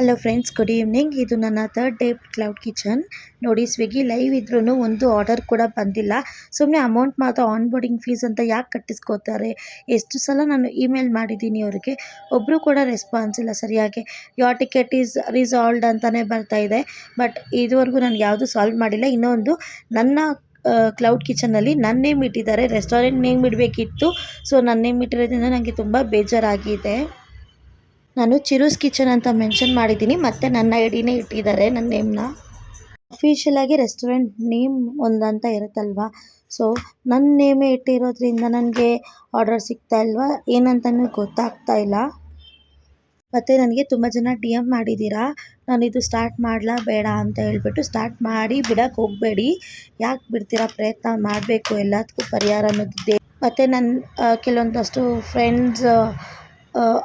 Hello friends, good evening. ಇದು ನನ್ನ third day cloud kitchen. ನೋಡಿ, ಸ್ವಿಗ್ಗಿ ಲೈವ್ ಇದ್ರೂ ಒಂದು ಆರ್ಡರ್ ಕೂಡ ಬಂದಿಲ್ಲ. ಸುಮ್ಮನೆ ಅಮೌಂಟ್ ಮಾತ್ರ ಆನ್ಬೋರ್ಡಿಂಗ್ ಫೀಸ್ ಅಂತ ಯಾಕೆ ಕಟ್ಟಿಸ್ಕೋತಾರೆ? ಎಷ್ಟು ಸಲ ನಾನು ಇಮೇಲ್ ಮಾಡಿದ್ದೀನಿ ಅವ್ರಿಗೆ, ಒಬ್ಬರು ಕೂಡ ರೆಸ್ಪಾನ್ಸ್ ಇಲ್ಲ ಸರಿಯಾಗಿ. ಯೋರ್ ಟಿಕೆಟ್ ಈಸ್ ರಿಸಾಲ್ವ್ಡ್ ಅಂತಲೇ ಬರ್ತಾ ಇದೆ. ಬಟ್ ಇದುವರೆಗೂ ನನಗೆ ಯಾವುದು ಸಾಲ್ವ್ ಮಾಡಿಲ್ಲ. ಇನ್ನೊಂದು, ನನ್ನ ಕ್ಲೌಡ್ ಕಿಚನಲ್ಲಿ ನನ್ನ ನೇಮ್ ಇಟ್ಟಿದ್ದಾರೆ, ರೆಸ್ಟೋರೆಂಟ್ ನೇಮ್ ಇಡಬೇಕಿತ್ತು. ಸೊ ನನ್ನ ನೇಮ್ ಇಟ್ಟಿರೋದ್ರಿಂದ ನನಗೆ ತುಂಬ ಬೇಜಾರಾಗಿದೆ. ನಾನು ಚಿರೂಸ್ ಕಿಚನ್ ಅಂತ ಮೆನ್ಷನ್ ಮಾಡಿದ್ದೀನಿ, ಮತ್ತು ನನ್ನ ಐಡಿನೇ ಇಟ್ಟಿದ್ದಾರೆ ನನ್ನ ನೇಮ್ನ. ಅಫಿಷಿಯಲಾಗಿ ರೆಸ್ಟೋರೆಂಟ್ ನೇಮ್ ಒಂದಂತ ಇರುತ್ತಲ್ವ, ಸೊ ನನ್ನ ನೇಮೇ ಇಟ್ಟಿರೋದ್ರಿಂದ ನನಗೆ ಆರ್ಡರ್ ಸಿಗ್ತಾ ಇಲ್ವಾ ಏನಂತಲೂ ಗೊತ್ತಾಗ್ತಾ ಇಲ್ಲ. ಮತ್ತು ನನಗೆ ತುಂಬ ಜನ ಡಿ ಎಮ್ ಮಾಡಿದ್ದೀರಾ, ನಾನಿದು ಸ್ಟಾರ್ಟ್ ಮಾಡಲಾ ಬೇಡ ಅಂತ ಹೇಳ್ಬಿಟ್ಟು. ಸ್ಟಾರ್ಟ್ ಮಾಡಿ ಬಿಡೋಕ್ಕೆ ಹೋಗಬೇಡಿ. ಯಾಕೆ ಬಿಡ್ತೀರಾ? ಪ್ರಯತ್ನ ಮಾಡಬೇಕು, ಎಲ್ಲದಕ್ಕೂ ಪರಿಹಾರ ಅನ್ನೋದಿದೆ. ಮತ್ತು ನನ್ನ ಕೆಲವೊಂದಷ್ಟು ಫ್ರೆಂಡ್ಸ್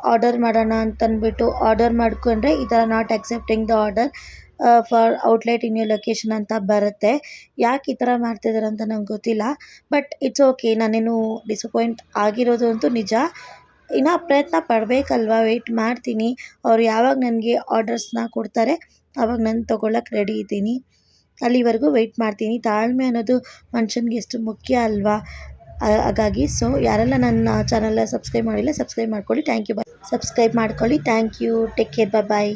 ಆರ್ಡರ್ ಮಾಡೋಣ ಅಂತಂದ್ಬಿಟ್ಟು ಆರ್ಡರ್ ಮಾಡಿಕೊಂಡ್ರೆ ಈ ಥರ not accepting the order for outlet in your location ಅಂತ ಬರುತ್ತೆ. ಯಾಕೆ ಈ ಥರ ಮಾಡ್ತಿದ್ದಾರೆ ಅಂತ ನಂಗೆ ಗೊತ್ತಿಲ್ಲ. ಬಟ್ ಇಟ್ಸ್ ಓಕೆ, ನಾನೇನು ಡಿಸಪಾಯಿಂಟ್ ಆಗಿರೋದು ಅಂತೂ ನಿಜ. ಇನ್ನು ಪ್ರಯತ್ನ ಪಡಬೇಕಲ್ವ, ವೆಯ್ಟ್ ಮಾಡ್ತೀನಿ. ಅವ್ರು ಯಾವಾಗ ನನಗೆ ಆರ್ಡರ್ಸ್ನ ಕೊಡ್ತಾರೆ ಆವಾಗ ನಾನು ತೊಗೊಳಕ್ಕೆ ರೆಡಿ ಇದ್ದೀನಿ. ಅಲ್ಲಿವರೆಗೂ ವೆಯ್ಟ್ ಮಾಡ್ತೀನಿ. ತಾಳ್ಮೆ ಅನ್ನೋದು ಮನುಷ್ಯನಿಗೆ ಎಷ್ಟು ಮುಖ್ಯ ಅಲ್ವಾ? ಹಾಗಾಗಿ ಯಾರೆಲ್ಲ ನನ್ನ ಚಾನಲ್ನ ಸಬ್ಸ್ಕ್ರೈಬ್ ಮಾಡಿಲ್ಲ, ಸಬ್ಸ್ಕ್ರೈಬ್ ಮಾಡ್ಕೊಳ್ಳಿ. Thank you. ಸಬ್ಸ್ಕ್ರೈಬ್ ಮಾಡ್ಕೊಳ್ಳಿ. Thank you. Take care. Bye.